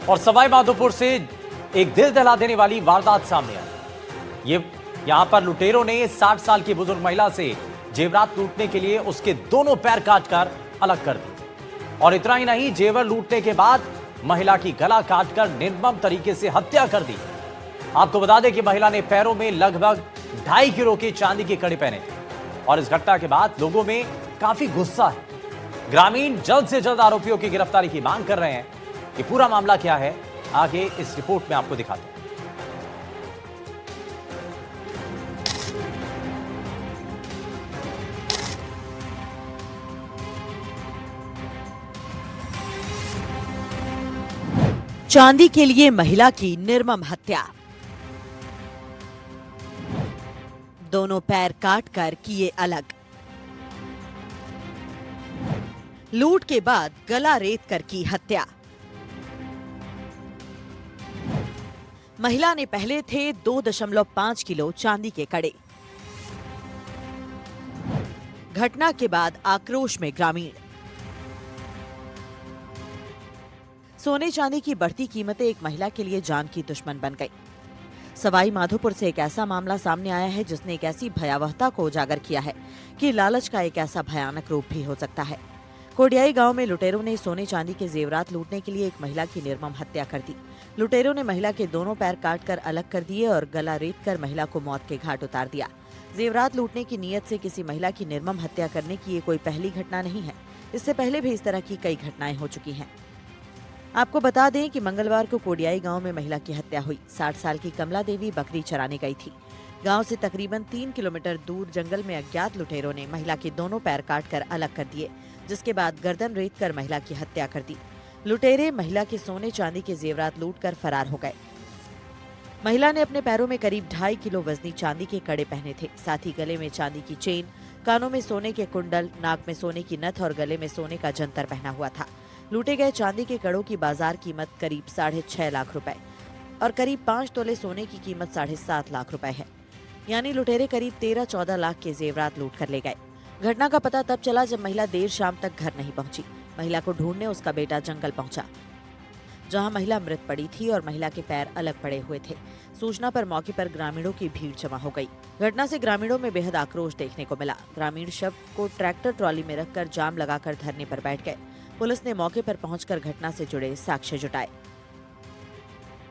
और सवाई माधोपुर से एक दिल दहला देने वाली वारदात सामने आई। यहां पर लुटेरों ने 60 साल की बुजुर्ग महिला से जेवरात लूटने के लिए उसके दोनों पैर काटकर अलग कर दिए। और इतना ही नहीं, जेवर लूटने के बाद महिला की गला काटकर निर्मम तरीके से हत्या कर दी। आपको बता दें कि महिला ने पैरों में लगभग 2.5 किलो के चांदी के कड़े पहने थे। और इस घटना के बाद लोगों में काफी गुस्सा है। ग्रामीण जल्द से जल्द आरोपियों की गिरफ्तारी की मांग कर रहे हैं। ये पूरा मामला क्या है, आगे इस रिपोर्ट में आपको दिखाते हैं। चांदी के लिए महिला की निर्मम हत्या, दोनों पैर काटकर किए अलग। लूट के बाद गला रेत कर की हत्या। महिला ने पहले थे 2.5 किलो चांदी के कड़े। घटना के बाद आक्रोश में ग्रामीण। सोने चांदी की बढ़ती कीमतें एक महिला के लिए जान की दुश्मन बन गई। सवाई माधोपुर से एक ऐसा मामला सामने आया है जिसने एक ऐसी भयावहता को उजागर किया है कि लालच का एक ऐसा भयानक रूप भी हो सकता है। कोडियाई गांव में लुटेरों ने सोने चांदी के जेवरात लूटने के लिए एक महिला की निर्मम हत्या कर दी। लुटेरों ने महिला के दोनों पैर काटकर अलग कर दिए और गला रेत कर महिला को मौत के घाट उतार दिया। जेवरात लूटने की नीयत से किसी महिला की निर्मम हत्या करने की ये कोई पहली घटना नहीं है। इससे पहले भी इस तरह की कई घटनाएं हो चुकी हैं। आपको बता दें कि मंगलवार को कोडियाई गांव में महिला की हत्या हुई। 60 साल की कमला देवी बकरी चराने गई थी। गांव से तकरीबन 3 किलोमीटर दूर जंगल में अज्ञात लुटेरों ने महिला के दोनों पैर काटकर अलग कर दिए, जिसके बाद गर्दन रेत कर महिला की हत्या कर दी। लुटेरे महिला के सोने चांदी के जेवरात लूटकर फरार हो गए। महिला ने अपने पैरों में करीब 2.5 किलो वजनी चांदी के कड़े पहने थे। साथ ही गले में चांदी की चेन, कानों में सोने के कुंडल, नाक में सोने की नथ और गले में सोने का जंतर पहना हुआ था। लूटे गए चांदी के कड़ों की बाजार कीमत करीब 6.5 लाख रुपए और करीब 5 तोले सोने की कीमत 7.5 लाख रुपए है। यानी लुटेरे करीब 13-14 लाख के जेवरात लूट कर ले गए। घटना का पता तब चला जब महिला देर शाम तक घर नहीं पहुंची। महिला को ढूंढने उसका बेटा जंगल पहुंचा, जहां महिला मृत पड़ी थी और महिला के पैर अलग पड़े हुए थे। सूचना पर मौके पर ग्रामीणों की भीड़ जमा हो गई। घटना से ग्रामीणों में बेहद आक्रोश देखने को मिला। ग्रामीण शव को ट्रैक्टर ट्रॉली में रखकर जाम लगाकर धरने पर बैठ गए। पुलिस ने मौके पर पहुंचकर घटना से जुड़े साक्ष्य जुटाए।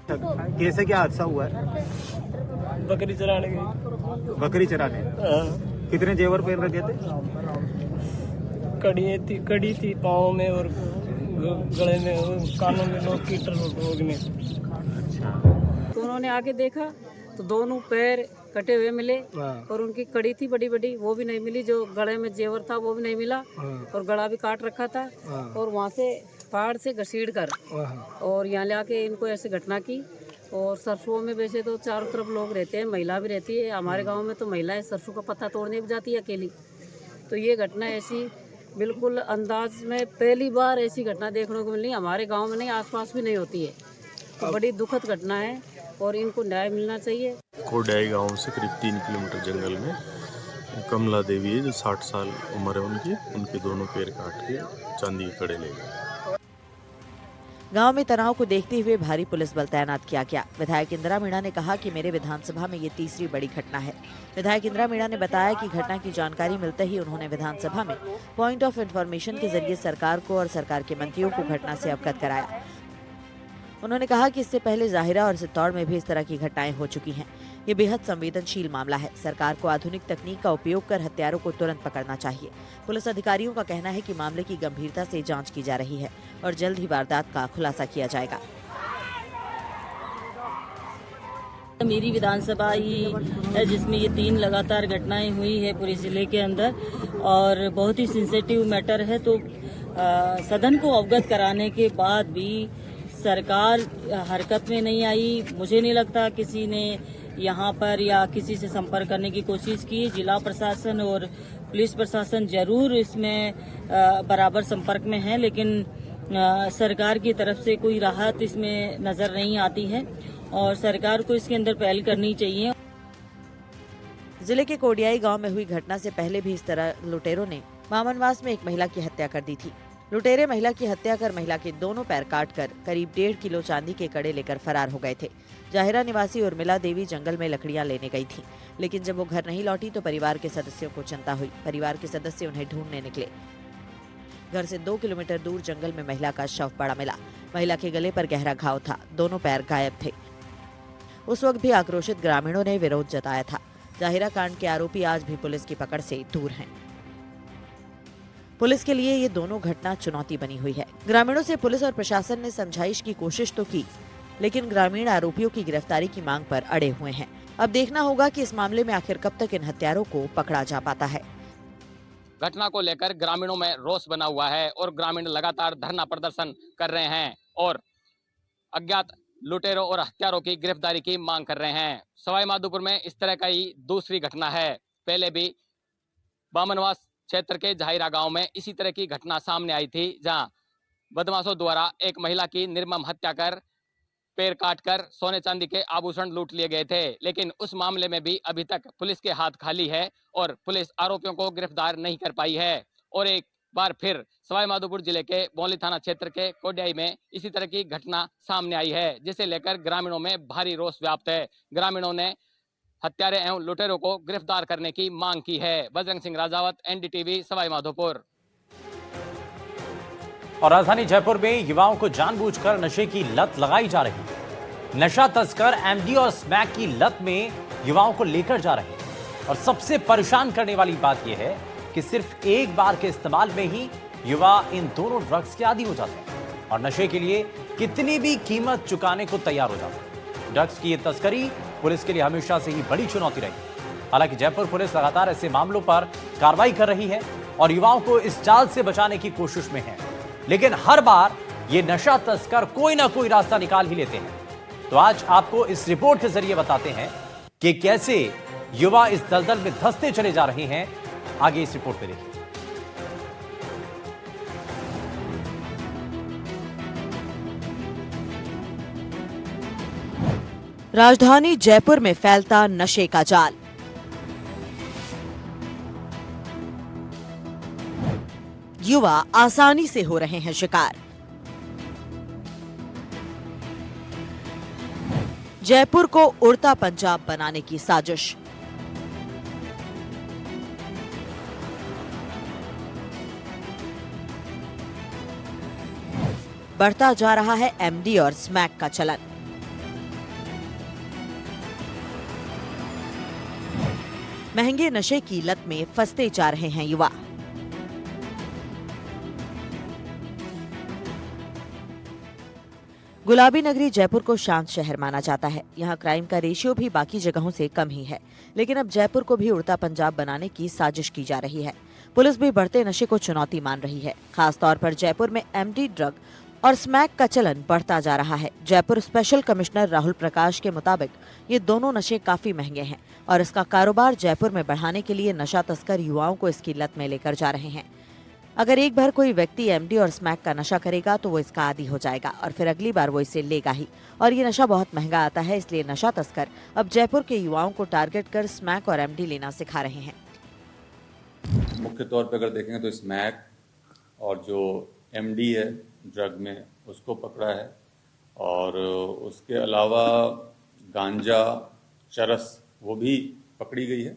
कैसे क्या हादसा हुआ है? बकरी चराने गई। बकरी चराने? कितने जेवर पहन रखे थे? कड़ी थी पाँव में और गले में, कानों में, लोग कीटर में। तो उन्होंने आगे देखा तो दोनों पैर कटे हुए मिले और उनकी कड़ी थी बड़ी बड़ी, वो भी नहीं मिली। जो गले में जेवर था वो भी नहीं मिला और गला भी काट रखा था। और वहाँ से पहाड़ से घसीट कर और यहाँ ले आके इनको ऐसे घटना की। और सरसों में वैसे तो चारों तरफ लोग रहते हैं, महिला भी रहती है। हमारे गांव में तो महिलाएं सरसों का पत्ता तोड़ने भी जाती है अकेली। तो ये घटना ऐसी बिल्कुल अंदाज में पहली बार ऐसी घटना देखने को मिली। हमारे गाँव में नहीं, आसपास भी नहीं होती है। तो बड़ी दुखद घटना है और इनको न्याय मिलना चाहिए। कोडियाई गांव से करीब 3 किलोमीटर जंगल में कमला देवी है, जो 60 साल उम्र है उनके दोनों पैर काट के चांदी के कड़े ले गए। गांव में तनाव को देखते हुए भारी पुलिस बल तैनात किया गया। विधायक इंदिरा मीणा ने कहा कि मेरे विधानसभा में ये तीसरी बड़ी घटना है। विधायक इंदिरा मीणा ने बताया कि घटना की जानकारी मिलते ही उन्होंने विधानसभा में पॉइंट ऑफ इंफॉर्मेशन के जरिए सरकार को और सरकार के मंत्रियों को घटना से अवगत कराया। उन्होंने कहा कि इससे पहले जाहिरा और चित्तौड़ में भी इस तरह की घटनाएं हो चुकी हैं। ये बेहद संवेदनशील मामला है। सरकार को आधुनिक तकनीक का उपयोग कर हत्यारों को तुरंत पकड़ना चाहिए। पुलिस अधिकारियों का कहना है कि मामले की गंभीरता से जांच की जा रही है और जल्द ही वारदात का खुलासा किया जाएगा। मेरी विधानसभा ही है जिसमें ये 3 लगातार घटनाएं हुई है पूरे जिले के अंदर और बहुत ही सेंसिटिव मैटर है। तो सदन को अवगत कराने के बाद भी सरकार हरकत में नहीं आई। मुझे नहीं लगता किसी ने यहाँ पर या किसी से संपर्क करने की कोशिश की। जिला प्रशासन और पुलिस प्रशासन जरूर इसमें बराबर संपर्क में है, लेकिन सरकार की तरफ से कोई राहत इसमें नजर नहीं आती है और सरकार को इसके अंदर पहल करनी चाहिए। जिले के कोडियाई गांव में हुई घटना से पहले भी इस तरह लुटेरों ने मामनवास में एक महिला की हत्या कर दी थी। लुटेरे महिला की हत्या कर महिला के दोनों पैर काटकर करीब 1.5 किलो चांदी के कड़े लेकर फरार हो गए थे। जाहिरा निवासी उर्मिला देवी जंगल में लकड़ियां लेने गई थी, लेकिन जब वो घर नहीं लौटी तो परिवार के सदस्यों को चिंता हुई। परिवार के सदस्य उन्हें ढूंढने निकले। घर से 2 किलोमीटर दूर जंगल में महिला का शव पड़ा मिला। महिला के गले पर गहरा घाव था, दोनों पैर गायब थे। उस वक्त भी आक्रोशित ग्रामीणों ने विरोध जताया था। जाहिरा कांड के आरोपी आज भी पुलिस की पकड़ से दूर हैं। पुलिस के लिए ये दोनों घटना चुनौती बनी हुई है। ग्रामीणों से पुलिस और प्रशासन ने समझाइश की कोशिश तो की, लेकिन ग्रामीण आरोपियों की गिरफ्तारी की मांग पर अड़े हुए हैं। अब देखना होगा कि इस मामले में आखिर कब तक इन हत्यारों को पकड़ा जा पाता है। घटना को लेकर ग्रामीणों में रोष बना हुआ है और ग्रामीण लगातार धरना प्रदर्शन कर रहे हैं और अज्ञात लुटेरों और हत्यारों की गिरफ्तारी की मांग कर रहे हैं। सवाई माधोपुर में इस तरह का ही दूसरी घटना है। पहले भी बामनवास क्षेत्र के जाहिरा गांव में इसी तरह की घटना सामने आई थी, जहां बदमाशों द्वारा एक महिला की निर्मम हत्या कर पैर काटकर सोने चांदी के आभूषण लूट लिए गए थे। लेकिन उस मामले में भी अभी तक पुलिस के हाथ खाली है और पुलिस आरोपियों को गिरफ्तार नहीं कर पाई है। और एक बार फिर सवाई माधोपुर जिले के बौली थाना क्षेत्र के कोडियाई में इसी तरह की घटना सामने आई है, जिसे लेकर ग्रामीणों में भारी रोष व्याप्त है। ग्रामीणों ने हत्यारे एवं लुटेरों को गिरफ्तार करने की मांग की है। बजरंग सिंह राजावत, एनडीटीवी, सवाई माधोपुर। और राजधानी जयपुर में युवाओं को जानबूझकर नशे की लत लगाई जा रही है। नशा तस्कर एमडी और स्मैक की लत में युवाओं को लेकर जा रहे हैं। और सबसे परेशान करने वाली बात यह है कि सिर्फ एक बार के इस्तेमाल में ही युवा इन दोनों ड्रग्स के आदी हो जाते हैं और नशे के लिए कितनी भी कीमत चुकाने को तैयार हो जाते हैं। ड्रग्स की यह तस्करी पुलिस के लिए हमेशा से ही बड़ी चुनौती रही। हालांकि जयपुर पुलिस लगातार ऐसे मामलों पर कार्रवाई कर रही है और युवाओं को इस जाल से बचाने की कोशिश में है, लेकिन हर बार ये नशा तस्कर कोई ना कोई रास्ता निकाल ही लेते हैं। तो आज आपको इस रिपोर्ट के जरिए बताते हैं कि कैसे युवा इस दलदल में धंसते चले जा रहे हैं। आगे इस रिपोर्ट में देखिए। राजधानी जयपुर में फैलता नशे का जाल। युवा आसानी से हो रहे हैं शिकार। जयपुर को उड़ता पंजाब बनाने की साजिश। बढ़ता जा रहा है एमडी और स्मैक का चलन। महंगे नशे की लत में फंसते जा रहे हैं युवा। गुलाबी नगरी जयपुर को शांत शहर माना जाता है। यहाँ क्राइम का रेशियो भी बाकी जगहों से कम ही है, लेकिन अब जयपुर को भी उड़ता पंजाब बनाने की साजिश की जा रही है। पुलिस भी बढ़ते नशे को चुनौती मान रही है। खास तौर पर जयपुर में एमडी ड्रग और स्मैक का चलन बढ़ता जा रहा है। जयपुर स्पेशल कमिश्नर राहुल प्रकाश के मुताबिक ये दोनों नशे काफी महंगे हैं और इसका कारोबार जयपुर में बढ़ाने के लिए नशा तस्कर युवाओं को इसकी लत में लेकर जा रहे हैं। अगर एक बार कोई व्यक्ति एमडी और स्मैक का नशा करेगा तो वो इसका आदी हो जाएगा और फिर अगली बार वो इसे लेगा ही। और ये नशा बहुत महंगा आता है, इसलिए नशा तस्कर अब जयपुर के युवाओं को टारगेट कर स्मैक और एमडी लेना सिखा रहे हैं। मुख्य तौर पर अगर देखेंगे तो स्मैक और जो एमडी है ड्रग में उसको पकड़ा है और उसके अलावा गांजा, चरस वो भी पकड़ी गई है,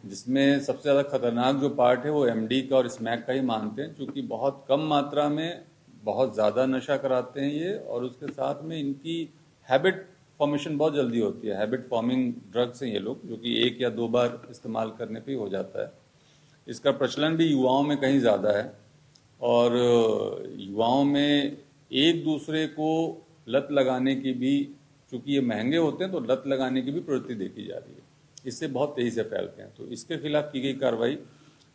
जिसमें सबसे ज़्यादा खतरनाक जो पार्ट है वो एमडी का और स्मैक का ही मानते हैं, क्योंकि बहुत कम मात्रा में बहुत ज़्यादा नशा कराते हैं ये, और उसके साथ में इनकी हैबिट फॉर्मेशन बहुत जल्दी होती है। हैबिट फॉर्मिंग ड्रग्स हैं ये लोग, जो कि 1 या 2 बार इस्तेमाल करने पे ही हो जाता है। इसका प्रचलन भी युवाओं में कहीं ज़्यादा है और युवाओं में एक दूसरे को लत लगाने की भी, चूँकि ये महंगे होते हैं तो लत लगाने की भी प्रवृत्ति देखी जा रही है। इससे बहुत तेजी से फैलते हैं, तो इसके खिलाफ की गई कार्रवाई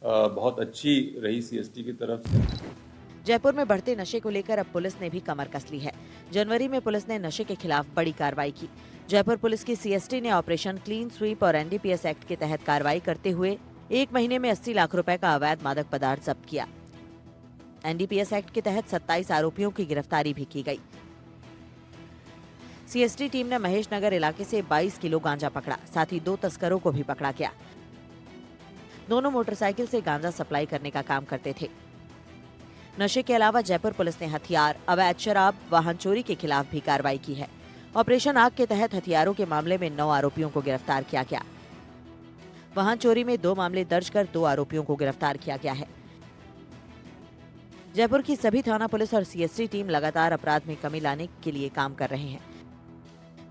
बहुत अच्छी रही सीएसटी की तरफ से। जयपुर में बढ़ते नशे को लेकर अब पुलिस ने भी कमर कस ली है। जनवरी में पुलिस ने नशे के खिलाफ बड़ी कार्रवाई की। जयपुर पुलिस की सीएसटी ने ऑपरेशन क्लीन स्वीप और एनडीपीएस एक्ट के तहत कार्रवाई करते हुए 1 महीने में 80 लाख रुपए का अवैध मादक पदार्थ जब्त किया। एनडीपीएस एक्ट के तहत 27 आरोपियों की गिरफ्तारी भी की गई। सीएसटी टीम ने महेश नगर इलाके से 22 किलो गांजा पकड़ा, साथ ही 2 तस्करों को भी पकड़ा गया। दोनों मोटरसाइकिल से गांजा सप्लाई करने का काम करते थे। नशे के अलावा जयपुर पुलिस ने हथियार, अवैध शराब, वाहन चोरी के खिलाफ भी कार्रवाई की है। ऑपरेशन आग के तहत हथियारों के मामले में 9 आरोपियों को गिरफ्तार किया गया। वाहन चोरी में 2 मामले दर्ज कर 2 आरोपियों को गिरफ्तार किया गया है। जयपुर की सभी थाना पुलिस और सीएसटी टीम लगातार अपराध में कमी लाने के लिए काम कर रहे हैं,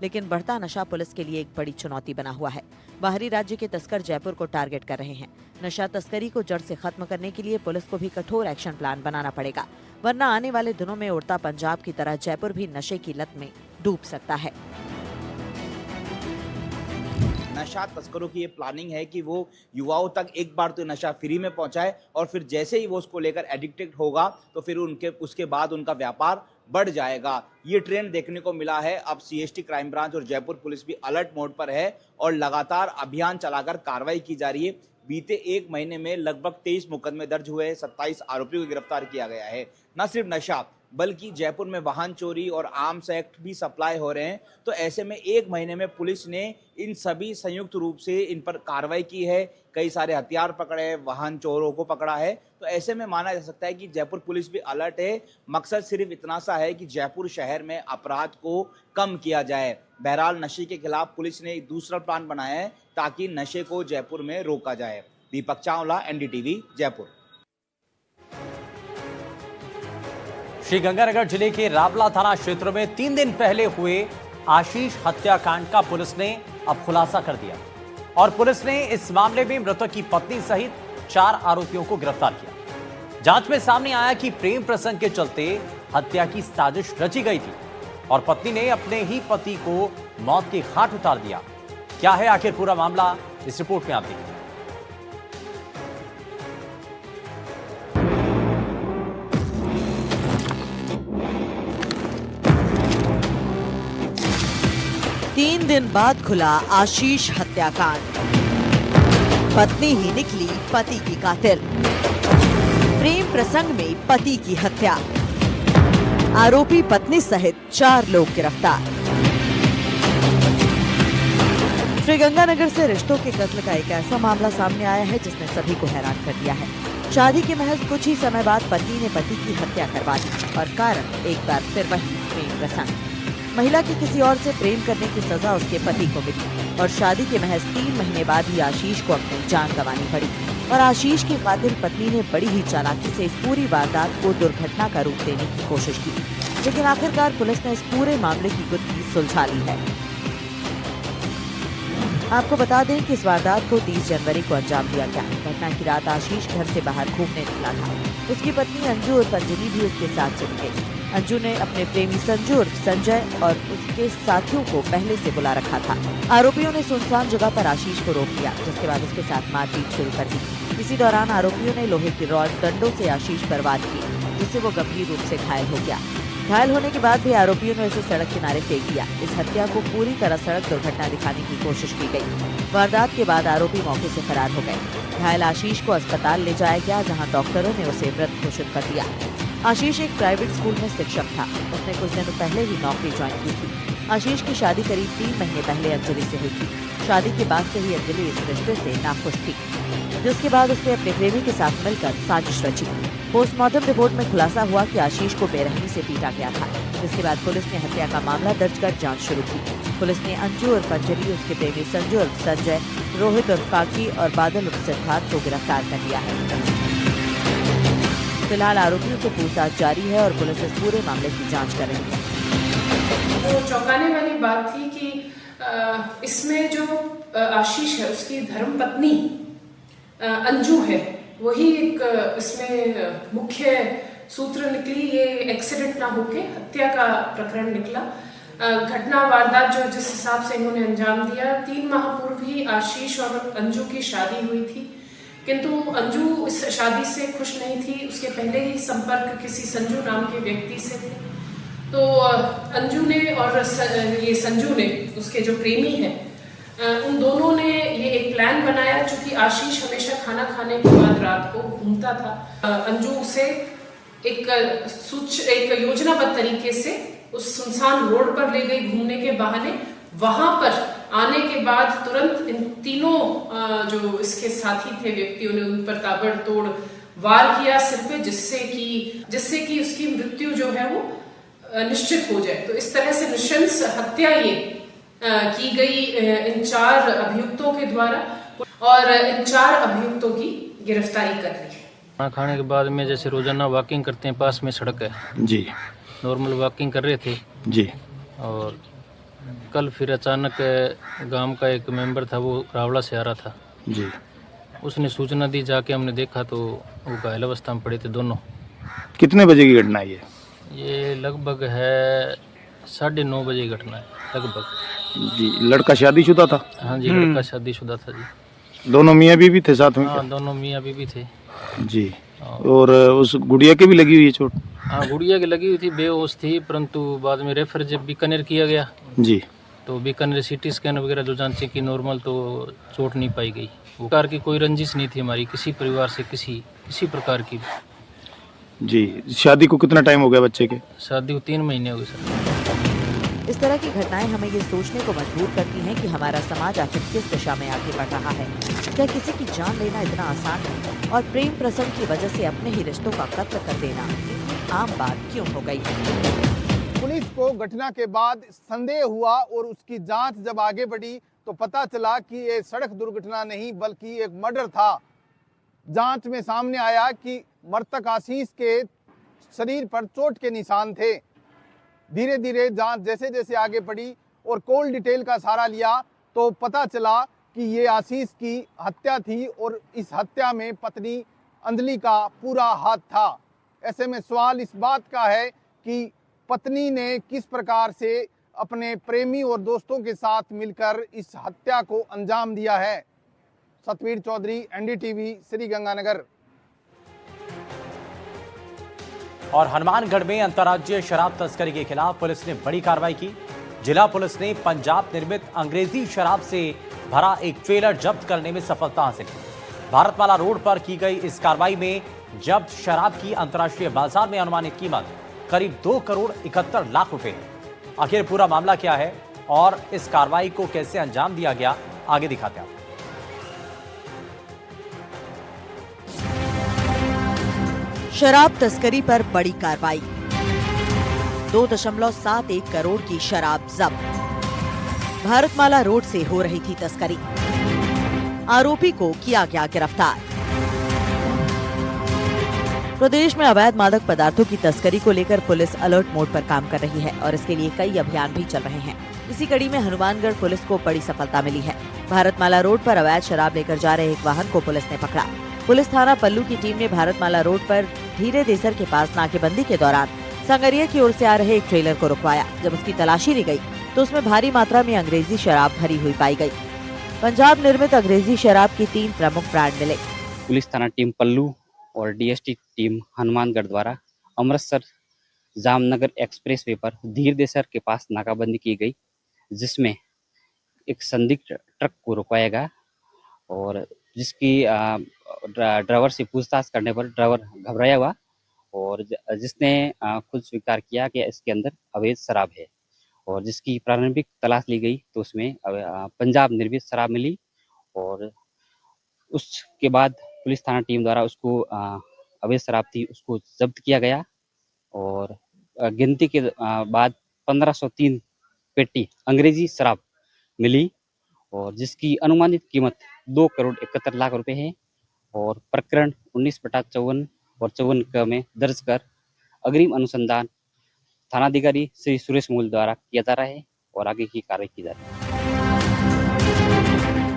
लेकिन बढ़ता नशा पुलिस के लिए एक बड़ी चुनौती बना हुआ है। बाहरी राज्य के तस्कर जयपुर को टारगेट कर रहे हैं। नशा तस्करी को जड़ से खत्म करने के लिए पुलिस को भी कठोर एक्शन प्लान बनाना पड़ेगा, वरना आने वाले दिनों में उड़ता पंजाब की तरह जयपुर भी नशे की लत में डूब सकता है। नशा तस्करों की ये प्लानिंग है कि वो युवाओं तक एक बार तो नशा फ्री में पहुंचाए और फिर जैसे ही वो उसको लेकर एडिक्टेड होगा तो फिर उसके बाद उनका व्यापार बढ़ जाएगा। ये ट्रेंड देखने को मिला है। अब सीएसटी क्राइम ब्रांच और जयपुर पुलिस भी अलर्ट मोड पर है और लगातार अभियान चलाकर कार्रवाई की जा रही है। बीते 1 महीने में लगभग 23 मुकदमे दर्ज हुए, 27 आरोपियों को गिरफ्तार किया गया है। न सिर्फ नशा बल्कि जयपुर में वाहन चोरी और आर्म्स एक्ट भी सप्लाई हो रहे हैं। तो ऐसे में 1 महीने में पुलिस ने इन सभी संयुक्त रूप से इन पर कार्रवाई की है। कई सारे हथियार पकड़े हैं, वाहन चोरों को पकड़ा है। तो ऐसे में माना जा सकता है कि जयपुर पुलिस भी अलर्ट है। मकसद सिर्फ इतना सा है कि जयपुर शहर में अपराध को कम किया जाए। बहरहाल नशे के खिलाफ पुलिस ने एक दूसरा प्लान बनाया है ताकि नशे को जयपुर में रोका जाए। दीपक चावला, एनडीटीवी, जयपुर। श्रीगंगानगर जिले के रावला थाना क्षेत्र में 3 दिन पहले हुए आशीष हत्याकांड का पुलिस ने अब खुलासा कर दिया और पुलिस ने इस मामले में मृतक की पत्नी सहित 4 आरोपियों को गिरफ्तार किया। जांच में सामने आया कि प्रेम प्रसंग के चलते हत्या की साजिश रची गई थी और पत्नी ने अपने ही पति को मौत के घाट उतार दिया। क्या है आखिर पूरा मामला, इस रिपोर्ट में आप देखिए। तीन दिन बाद खुला आशीष हत्याकांड, पत्नी ही निकली पति की कातिल। प्रेम प्रसंग में पति की हत्या, आरोपी पत्नी सहित 4 लोग गिरफ्तार। श्रीगंगानगर से रिश्तों के कत्ल का एक ऐसा मामला सामने आया है जिसने सभी को हैरान कर दिया है। शादी के महज कुछ ही समय बाद पति ने पति की हत्या करवा दी और कारण एक बार फिर वही प्रेम प्रसंग। महिला के किसी और से प्रेम करने की सजा उसके पति को मिली और शादी के महज 3 महीने बाद ही आशीष को अपनी जान गंवानी पड़ी। और आशीष की कातिल पत्नी ने बड़ी ही चालाकी से इस पूरी वारदात को दुर्घटना का रूप देने की कोशिश की, लेकिन आखिरकार पुलिस ने इस पूरे मामले की गुत्थी सुलझा ली है। आपको बता दें कि इस वारदात को 30 जनवरी को अंजाम दिया गया। घटना की रात आशीष घर से बाहर घूमने निकला था। उसकी पत्नी अंजू और अंजलि भी उसके साथ चली गई। अंजू ने अपने प्रेमी संजू और संजय और उसके साथियों को पहले से बुला रखा था। आरोपियों ने सुनसान जगह पर आशीष को रोक लिया, जिसके बाद उसके साथ मारपीट शुरू कर दी। इसी दौरान आरोपियों ने लोहे की रॉड डंडों से आशीष पर वार किए, जिससे वो गंभीर रूप से घायल हो गया। घायल होने के बाद भी आरोपियों ने उसे सड़क किनारे फेंक दिया। इस हत्या को पूरी तरह सड़क दुर्घटना दिखाने की कोशिश की गई। वारदात के बाद आरोपी मौके से फरार हो गए। घायल आशीष को अस्पताल ले जाया गया, जहां डॉक्टरों ने उसे मृत घोषित कर दिया। आशीष एक प्राइवेट स्कूल में शिक्षक था। उसने कुछ दिन पहले ही नौकरी ज्वाइन की थी। आशीष की शादी करीब 3 महीने पहले अंजलि से हुई थी। शादी के बाद से ही अंजलि इस रिश्ते से नाखुश थी, जिसके बाद उसने अपने प्रेमी के साथ मिलकर साजिश रची। पोस्टमार्टम रिपोर्ट में खुलासा हुआ कि आशीष को बेरहमी से पीटा गया था, जिसके बाद पुलिस ने हत्या का मामला दर्ज कर जांच शुरू की। पुलिस ने अंजू और अंजलि, उसके प्रेमी संजू और संजय, रोहित और काकी और बादल और सिद्धार्थ को गिरफ्तार कर लिया है। फिलहाल आरोपियों से पूछताछ जारी है और पुलिस इस पूरे मामले की जांच कर रही है। तो चौंकाने वाली बात थी कि इसमें जो आशीष है उसकी धर्मपत्नी अंजू है, वही एक इसमें मुख्य सूत्र निकली। ये एक्सीडेंट ना होके हत्या का प्रकरण निकला। घटना वारदात जो जिस हिसाब से इन्होंने अंजाम दिया, 3 माह पूर्व ही आशीष और अंजू की शादी हुई थी, किंतु अंजू इस शादी से खुश नहीं थी। उसके पहले ही संपर्क किसी संजू नाम के व्यक्ति से थे। तो अंजू ने और ये संजू ने, उसके जो प्रेमी हैं, उन दोनों ने ये एक प्लान बनाया। चूंकि आशीष हमेशा खाना खाने के बाद रात को घूमता था, अंजू उसे एक योजनाबद्ध तरीके से उस सुनसान रोड पर ले गई घूमने के बहाने। वहां पर आने के बाद तुरंत इन तीनों जो इसके साथी थे व्यक्तियों ने उन पर ताबड़तोड़ वार किया सिर पे, जिससे कि उसकी मृत्यु जो है वो निश्चित हो जाए। तो इस तरह से नृशंस हत्या ये की गई इन 4 अभियुक्तों के द्वारा, और इन 4 अभियुक्तों की गिरफ्तारी कर ली है। खाना खाने के बाद में जैसे रोजाना वॉकिंग करते हैं, पास में सड़क है जी, नॉर्मल वॉकिंग कर रहे थे जी, और कल फिर अचानक गांव का एक मेंबर था, वो रावला से आ रहा था जी, उसने सूचना दी, जाके हमने देखा तो वो घायल अवस्था में पड़े थे दोनों। कितने बजे की घटना है ये लगभग है 9:30 बजे की घटना है लगभग। जी? लड़का शादीशुदा था? हाँ जी, लड़का शादीशुदा था जी। दोनों मियाँ बीवी थे साथ में? हाँ, दोनों मियाँ बीवी थे जी। और उस गुड़िया के भी लगी हुई है चोट? हाँ, गुड़िया की लगी हुई थी, बेहोश थी, परंतु बाद में रेफर जब बीकानेर किया गया जी, तो बीकानेर सिटी स्कैन वगैरह जो जांचें की नॉर्मल, तो चोट नहीं पाई गई। वो प्रकार की कोई रंजिश नहीं थी हमारी किसी परिवार से, किसी प्रकार की। जी। शादी को कितना टाइम हो गया बच्चे के? शादी को 3 महीने हो गए सर। इस तरह की घटनाएं हमें ये सोचने को मजबूर करती हैं कि हमारा समाज आखिर किस दिशा में आगे बढ़ रहा है। क्या किसी की जान लेना इतना आसान है, और प्रेम प्रसंग की वजह से अपने ही रिश्तों का कत्ल कर देना आम बात क्यों हो गई? पुलिस को घटना के बाद संदेह हुआ और उसकी जांच जब आगे बढ़ी तो पता चला कि ये सड़क दुर्घटना नहीं बल्कि एक मर्डर था। जांच में सामने आया कि मृतक आशीष के शरीर पर चोट के निशान थे। धीरे धीरे जांच जैसे जैसे आगे बढ़ी और कॉल डिटेल का सहारा लिया तो पता चला कि ये आशीष की हत्या थी और इस हत्या में पत्नी अंजलि का पूरा हाथ था। ऐसे में सवाल इस बात का है कि पत्नी ने किस प्रकार से अपने प्रेमी और दोस्तों के साथ मिलकर इस हत्या को अंजाम दिया है। सतवीर चौधरी, एनडीटीवी, श्री गंगानगर। और हनुमानगढ़ में अंतर्राज्यीय शराब तस्करी के खिलाफ पुलिस ने बड़ी कार्रवाई की। जिला पुलिस ने पंजाब निर्मित अंग्रेजी शराब से भरा एक ट्रेलर जब्त करने में सफलता हासिल की। भारतमाला रोड पर की गई इस कार्रवाई में जब्त शराब की अंतर्राष्ट्रीय बाजार में अनुमानित कीमत करीब 2 करोड़ 71 लाख रुपए है। आखिर पूरा मामला क्या है और इस कार्रवाई को कैसे अंजाम दिया गया, आगे दिखाते हैं। शराब तस्करी पर बड़ी कार्रवाई। 2.71 करोड़ की शराब जब्त। भारतमाला रोड से हो रही थी तस्करी। आरोपी को किया गया गिरफ्तार। प्रदेश में अवैध मादक पदार्थों की तस्करी को लेकर पुलिस अलर्ट मोड पर काम कर रही है और इसके लिए कई अभियान भी चल रहे हैं। इसी कड़ी में हनुमानगढ़ पुलिस को बड़ी सफलता मिली है। भारतमाला रोड पर अवैध शराब लेकर जा रहे एक वाहन को पुलिस ने पकड़ा। पुलिस थाना पल्लू की टीम ने भारतमाला रोड पर धीरे देसर के पास नाकेबंदी के दौरान संगरिया की ओर से आ रहे एक ट्रेलर को रुकवाया। जब उसकी तलाशी ली गई तो उसमें भारी मात्रा में अंग्रेजी शराब भरी हुई पाई गई। पंजाब निर्मित अंग्रेजी शराब की 3 प्रमुख ब्रांड मिले। पुलिस थाना टीम पल्लू और डीएसटी टीम हनुमानगढ़ द्वारा अमृतसर जामनगर एक्सप्रेसवे पर धीर देसर के पास नाकाबंदी की गई, जिसमें एक संदिग्ध ट्रक को रुकवाया गया और जिसकी ड्राइवर से पूछताछ करने पर ड्राइवर घबराया हुआ और जिसने खुद स्वीकार किया कि इसके अंदर अवैध शराब है और जिसकी प्रारंभिक तलाश ली गई तो उसमें पंजाब निर्मित शराब मिली और उसके बाद पुलिस थाना टीम द्वारा उसको अवैध शराब थी उसको जब्त किया गया और गिनती के बाद 1503 पेटी अंग्रेजी शराब मिली और जिसकी अनुमानित कीमत 2 करोड़ 71 लाख रुपए है और प्रकरण 19/54 और 54 में दर्ज कर अग्रिम अनुसंधान थानाधिकारी श्री सुरेश मूल द्वारा किया जा रहा है और आगे की कार्रवाई की जा रही है।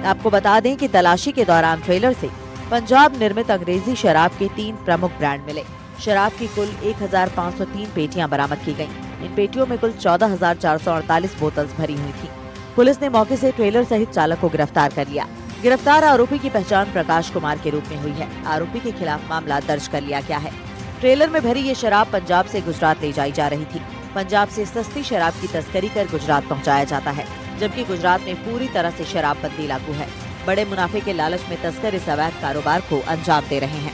आपको बता दें कि तलाशी के दौरान ट्रेलर से पंजाब निर्मित अंग्रेजी शराब के 3 प्रमुख ब्रांड मिले। शराब की कुल 1503 पेटियां बरामद की गईं। इन पेटियों में कुल 14,448 बोतल्स भरी हुई थी। पुलिस ने मौके से ट्रेलर सहित चालक को गिरफ्तार कर लिया। गिरफ्तार आरोपी की पहचान प्रकाश कुमार के रूप में हुई है। आरोपी के खिलाफ मामला दर्ज कर लिया गया है। ट्रेलर में भरी ये शराब पंजाब से गुजरात ले जाई जा रही थी। पंजाब से सस्ती शराब की तस्करी कर गुजरात पहुंचाया जाता है, जबकि गुजरात में पूरी तरह से शराबबंदी लागू है। बड़े मुनाफे के लालच में तस्कर इस अवैध कारोबार को अंजाम दे रहे हैं।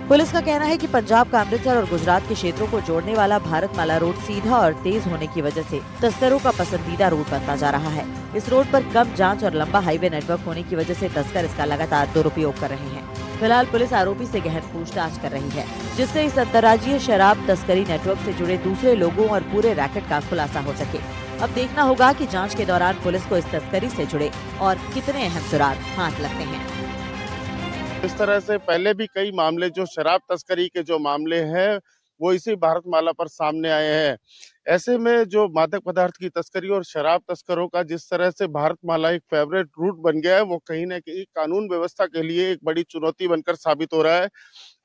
पुलिस का कहना है कि पंजाब का अमृतसर और गुजरात के क्षेत्रों को जोड़ने वाला भारतमाला रोड सीधा और तेज होने की वजह से तस्करों का पसंदीदा रूट बनता जा रहा है। इस रोड पर कम जांच और लंबा हाईवे नेटवर्क होने की वजह से तस्कर इसका लगातार दुरुपयोग कर रहे हैं। फिलहाल पुलिस आरोपी से गहन पूछताछ कर रही है, जिससे इस अंतर्राज्यीय शराब तस्करी नेटवर्क से जुड़े दूसरे लोगों और पूरे रैकेट का खुलासा हो सके। अब देखना होगा कि जांच के दौरान पुलिस को इस तस्करी से जुड़े और कितने अहम सुराग हाथ लगते हैं। इस तरह से पहले भी कई मामले जो शराब तस्करी के जो मामले हैं वो इसी भारतमाला पर सामने आए हैं। ऐसे में जो मादक पदार्थ की तस्करी और शराब तस्करों का जिस तरह से भारतमाला एक फेवरेट रूट बन गया है, वो कहीं न कहीं कानून व्यवस्था के लिए एक बड़ी चुनौती बनकर साबित हो रहा है।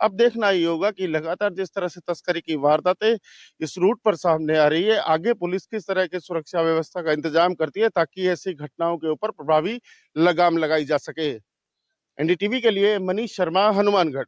अब देखना ये होगा कि लगातार जिस तरह से तस्करी की वारदातें इस रूट पर सामने आ रही है, आगे पुलिस किस तरह की सुरक्षा व्यवस्था का इंतजाम करती है ताकि ऐसी घटनाओं के ऊपर प्रभावी लगाम लगाई जा सके। एनडीटीवी के लिए मनीष शर्मा, हनुमानगढ़।